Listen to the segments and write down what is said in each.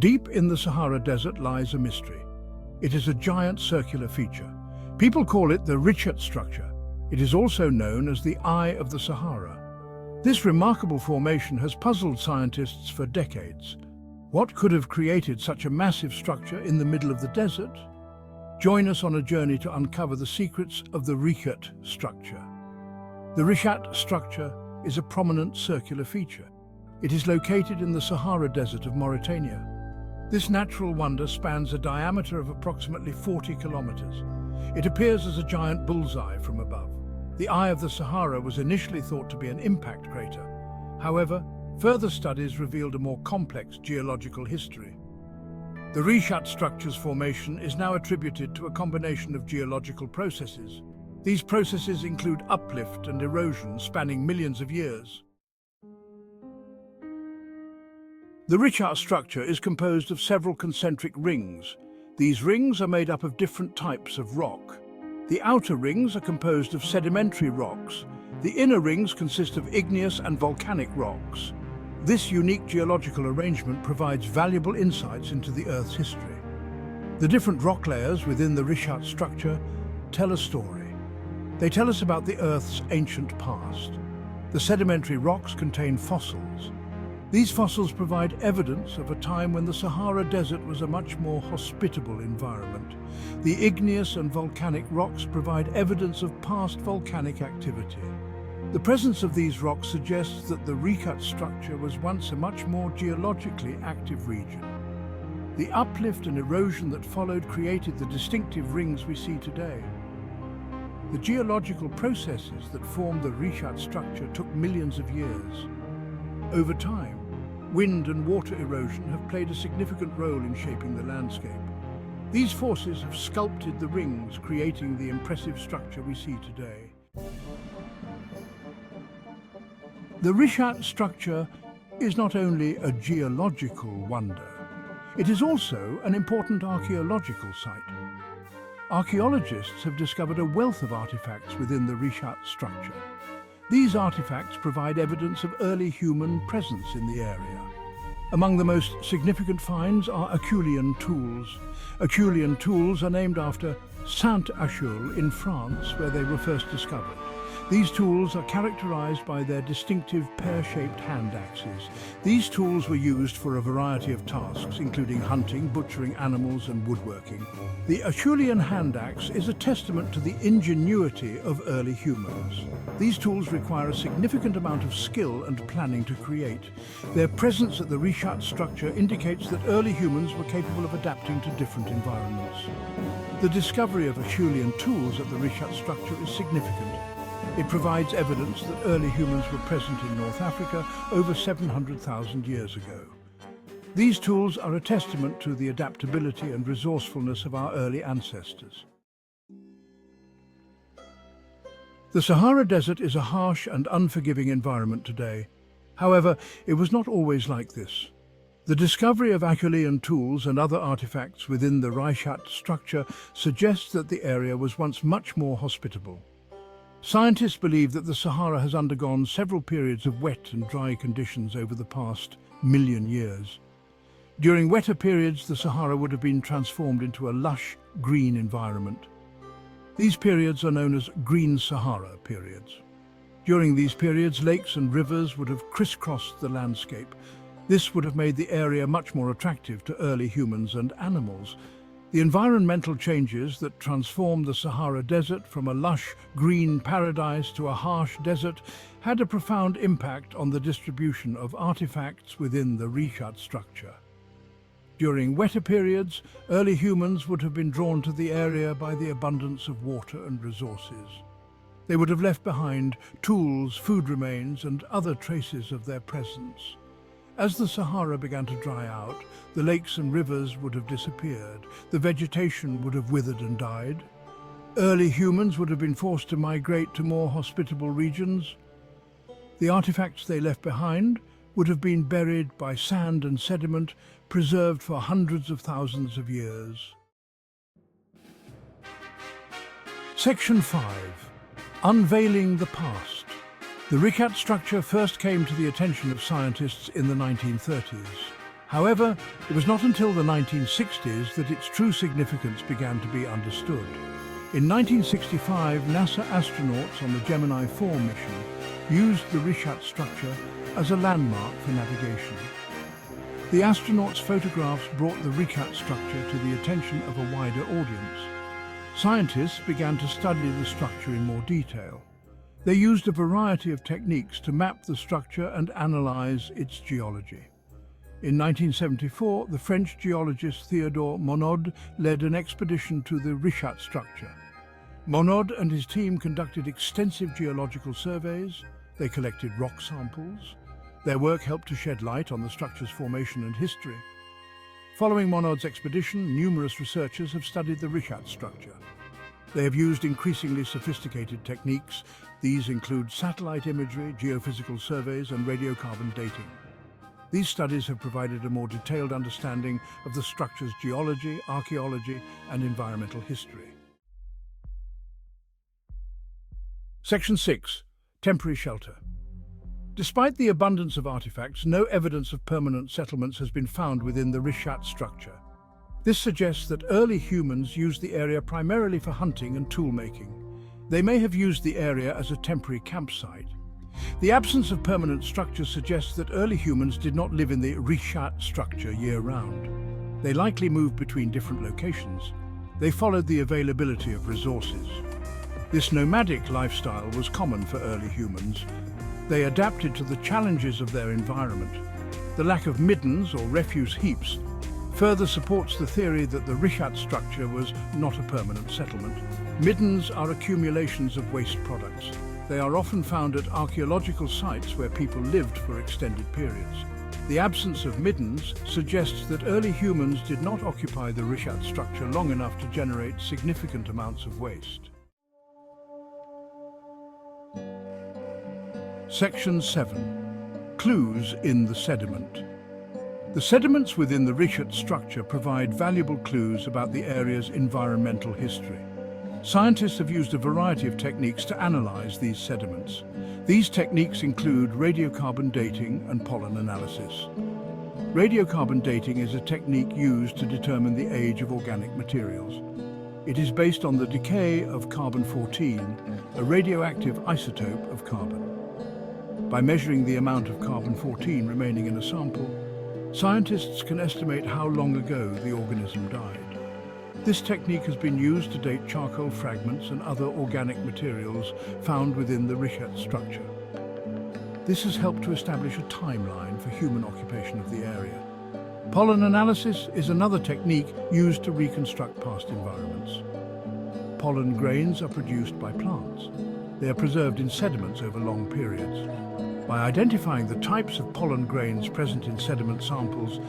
Deep in the Sahara Desert lies a mystery. It is a giant circular feature. People call it the Richat Structure. It is also known as the Eye of the Sahara. This remarkable formation has puzzled scientists for decades. What could have created such a massive structure in the middle of the desert? Join us on a journey to uncover the secrets of the Richat Structure. The Richat Structure is a prominent circular feature. It is located in the Sahara Desert of Mauritania. This natural wonder spans a diameter of approximately 40 kilometers. It appears as a giant bullseye from above. The Eye of the Sahara was initially thought to be an impact crater. However, further studies revealed a more complex geological history. The Richat Structure's formation is now attributed to a combination of geological processes. These processes include uplift and erosion spanning millions of years. The Richat Structure is composed of several concentric rings. These rings are made up of different types of rock. The outer rings are composed of sedimentary rocks. The inner rings consist of igneous and volcanic rocks. This unique geological arrangement provides valuable insights into the Earth's history. The different rock layers within the Richat Structure tell a story. They tell us about the Earth's ancient past. The sedimentary rocks contain fossils. These fossils provide evidence of a time when the Sahara Desert was a much more hospitable environment. The igneous and volcanic rocks provide evidence of past volcanic activity. The presence of these rocks suggests that the Richat Structure was once a much more geologically active region. The uplift and erosion that followed created the distinctive rings we see today. The geological processes that formed the Richat Structure took millions of years. Over time, wind and water erosion have played a significant role in shaping the landscape. These forces have sculpted the rings, creating the impressive structure we see today. The Richat Structure is not only a geological wonder, it is also an important archaeological site. Archaeologists have discovered a wealth of artifacts within the Richat Structure. These artifacts provide evidence of early human presence in the area. Among the most significant finds are Acheulean tools. Acheulean tools are named after Saint-Acheules in France, where they were first discovered. These tools are characterized by their distinctive pear-shaped hand axes. These tools were used for a variety of tasks, including hunting, butchering animals, and woodworking. The Acheulean hand axe is a testament to the ingenuity of early humans. These tools require a significant amount of skill and planning to create. Their presence at the Richat Structure indicates that early humans were capable of adapting to different environments. The discovery of Acheulean tools at the Richat Structure is significant. It provides evidence that early humans were present in North Africa over 700,000 years ago. These tools are a testament to the adaptability and resourcefulness of our early ancestors. The Sahara Desert is a harsh and unforgiving environment today. However, it was not always like this. The discovery of Acheulean tools and other artifacts within the Richat Structure suggests that the area was once much more hospitable. Scientists believe that the Sahara has undergone several periods of wet and dry conditions over the past million years. During wetter periods, the Sahara would have been transformed into a lush, green environment. These periods are known as Green Sahara periods. During these periods, lakes and rivers would have crisscrossed the landscape. This would have made the area much more attractive to early humans and animals. The environmental changes that transformed the Sahara Desert from a lush, green paradise to a harsh desert had a profound impact on the distribution of artifacts within the Richat Structure. During wetter periods, early humans would have been drawn to the area by the abundance of water and resources. They would have left behind tools, food remains, and other traces of their presence. As the Sahara began to dry out, the lakes and rivers would have disappeared, the vegetation would have withered and died. Early humans would have been forced to migrate to more hospitable regions. The artifacts they left behind would have been buried by sand and sediment, preserved for hundreds of thousands of years. Section 5. Unveiling the Past. The Richat Structure first came to the attention of scientists in the 1930s. However, it was not until the 1960s that its true significance began to be understood. In 1965, NASA astronauts on the Gemini 4 mission used the Richat Structure as a landmark for navigation. The astronauts' photographs brought the Richat Structure to the attention of a wider audience. Scientists began to study the structure in more detail. They used a variety of techniques to map the structure and analyze its geology. In 1974, the French geologist Théodore Monod led an expedition to the Richat Structure. Monod and his team conducted extensive geological surveys. They collected rock samples. Their work helped to shed light on the structure's formation and history. Following Monod's expedition, numerous researchers have studied the Richat Structure. They have used increasingly sophisticated techniques. These include satellite imagery, geophysical surveys, and radiocarbon dating. These studies have provided a more detailed understanding of the structure's geology, archaeology, and environmental history. Section 6. Temporary shelter. Despite the abundance of artifacts, no evidence of permanent settlements has been found within the Richat Structure. This suggests that early humans used the area primarily for hunting and tool-making. They may have used the area as a temporary campsite. The absence of permanent structures suggests that early humans did not live in the Richat Structure year-round. They likely moved between different locations. They followed the availability of resources. This nomadic lifestyle was common for early humans. They adapted to the challenges of their environment. The lack of middens or refuse heaps further supports the theory that the Richat Structure was not a permanent settlement. Middens are accumulations of waste products. They are often found at archaeological sites where people lived for extended periods. The absence of middens suggests that early humans did not occupy the Richat Structure long enough to generate significant amounts of waste. Section 7. Clues in the sediment. The sediments within the Richat Structure provide valuable clues about the area's environmental history. Scientists have used a variety of techniques to analyze these sediments. These techniques include radiocarbon dating and pollen analysis. Radiocarbon dating is a technique used to determine the age of organic materials. It is based on the decay of carbon-14, a radioactive isotope of carbon. By measuring the amount of carbon-14 remaining in a sample, scientists can estimate how long ago the organism died. This technique has been used to date charcoal fragments and other organic materials found within the Richat Structure. This has helped to establish a timeline for human occupation of the area. Pollen analysis is another technique used to reconstruct past environments. Pollen grains are produced by plants. They are preserved in sediments over long periods. By identifying the types of pollen grains present in sediment samples,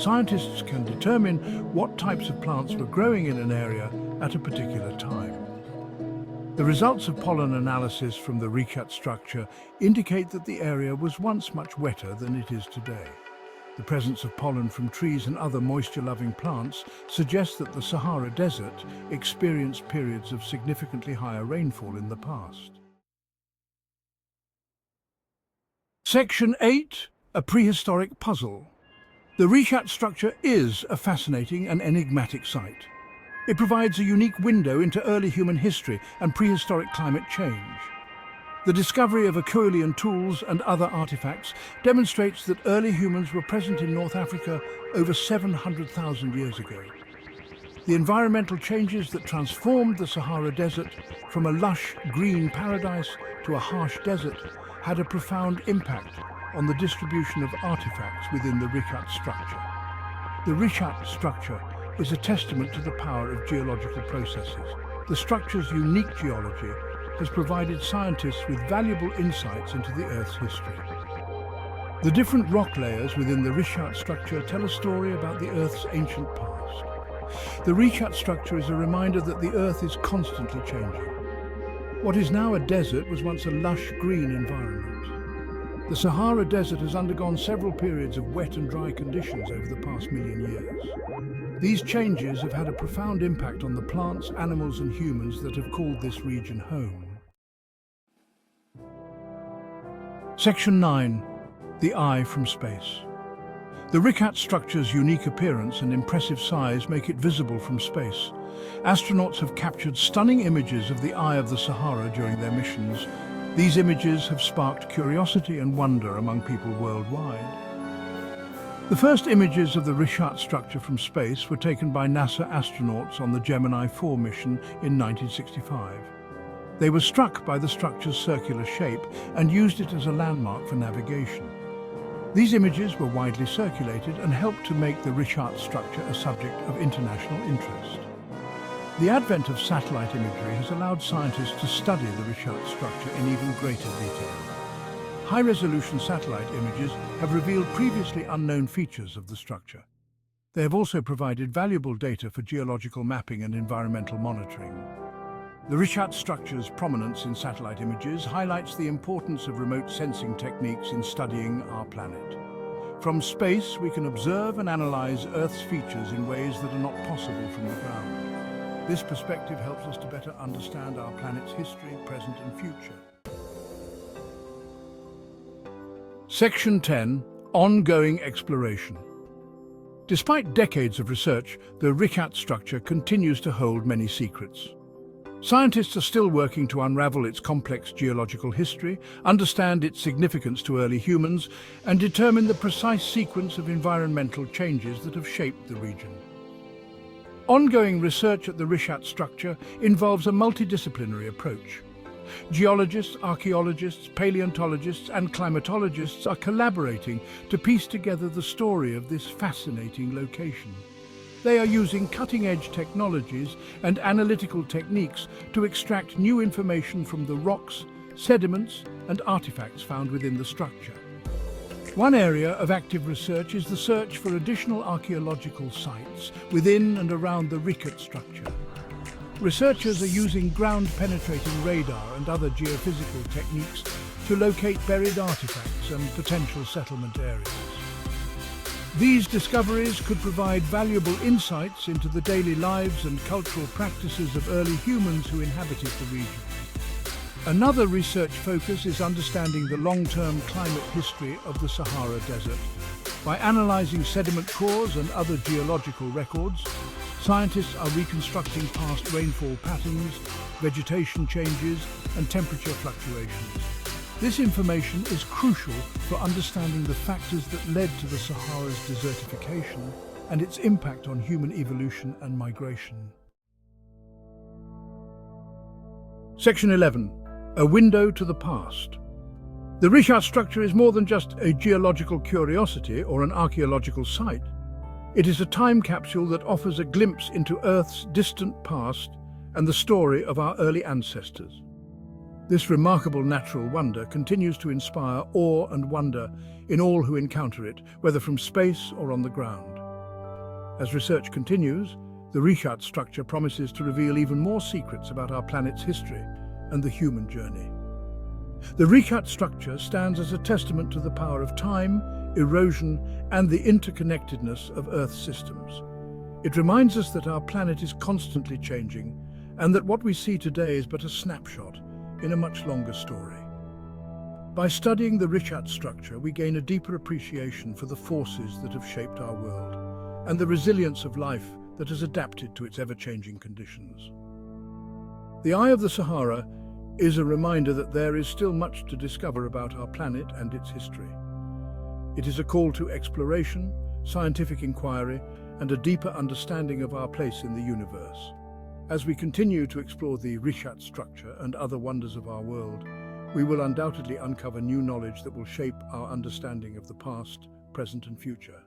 scientists can determine what types of plants were growing in an area at a particular time. The results of pollen analysis from the Richat Structure indicate that the area was once much wetter than it is today. The presence of pollen from trees and other moisture-loving plants suggests that the Sahara Desert experienced periods of significantly higher rainfall in the past. Section 8. A prehistoric puzzle. The Richat Structure is a fascinating and enigmatic site. It provides a unique window into early human history and prehistoric climate change. The discovery of Acheulean tools and other artifacts demonstrates that early humans were present in North Africa over 700,000 years ago. The environmental changes that transformed the Sahara Desert from a lush green paradise to a harsh desert had a profound impact on the distribution of artifacts within the Richat Structure. The Richat Structure is a testament to the power of geological processes. The structure's unique geology has provided scientists with valuable insights into the Earth's history. The different rock layers within the Richat Structure tell a story about the Earth's ancient past. The Richat Structure is a reminder that the Earth is constantly changing. What is now a desert was once a lush green environment. The Sahara Desert has undergone several periods of wet and dry conditions over the past million years. These changes have had a profound impact on the plants, animals and humans that have called this region home. Section 9. The Eye from Space. The Richat Structure's unique appearance and impressive size make it visible from space. Astronauts have captured stunning images of the Eye of the Sahara during their missions. These images have sparked curiosity and wonder among people worldwide. The first images of the Richat Structure from space were taken by NASA astronauts on the Gemini 4 mission in 1965. They were struck by the structure's circular shape and used it as a landmark for navigation. These images were widely circulated and helped to make the Richat Structure a subject of international interest. The advent of satellite imagery has allowed scientists to study the Richat Structure in even greater detail. High-resolution satellite images have revealed previously unknown features of the structure. They have also provided valuable data for geological mapping and environmental monitoring. The Richat Structure's prominence in satellite images highlights the importance of remote sensing techniques in studying our planet. From space, we can observe and analyze Earth's features in ways that are not possible from the ground. This perspective helps us to better understand our planet's history, present and future. Section 10. Ongoing exploration. Despite decades of research, the Richat Structure continues to hold many secrets. Scientists are still working to unravel its complex geological history, understand its significance to early humans, and determine the precise sequence of environmental changes that have shaped the region. Ongoing research at the Richat Structure involves a multidisciplinary approach. Geologists, archaeologists, paleontologists and climatologists are collaborating to piece together the story of this fascinating location. They are using cutting-edge technologies and analytical techniques to extract new information from the rocks, sediments and artifacts found within the structure. One area of active research is the search for additional archaeological sites within and around the Richat Structure. Researchers are using ground-penetrating radar and other geophysical techniques to locate buried artifacts and potential settlement areas. These discoveries could provide valuable insights into the daily lives and cultural practices of early humans who inhabited the region. Another research focus is understanding the long-term climate history of the Sahara Desert. By analyzing sediment cores and other geological records, scientists are reconstructing past rainfall patterns, vegetation changes, and temperature fluctuations. This information is crucial for understanding the factors that led to the Sahara's desertification and its impact on human evolution and migration. Section 11. A window to the past. The Richat Structure is more than just a geological curiosity or an archaeological site. It is a time capsule that offers a glimpse into Earth's distant past and the story of our early ancestors. This remarkable natural wonder continues to inspire awe and wonder in all who encounter it, whether from space or on the ground. As research continues, the Richat Structure promises to reveal even more secrets about our planet's history and the human journey. The Richat Structure stands as a testament to the power of time, erosion, and the interconnectedness of Earth's systems. It reminds us that our planet is constantly changing, and that what we see today is but a snapshot in a much longer story. By studying the Richat Structure, we gain a deeper appreciation for the forces that have shaped our world, and the resilience of life that has adapted to its ever-changing conditions. The Eye of the Sahara is a reminder that there is still much to discover about our planet and its history. It is a call to exploration, scientific inquiry, and a deeper understanding of our place in the universe. As we continue to explore the Richat Structure and other wonders of our world, we will undoubtedly uncover new knowledge that will shape our understanding of the past, present, and future.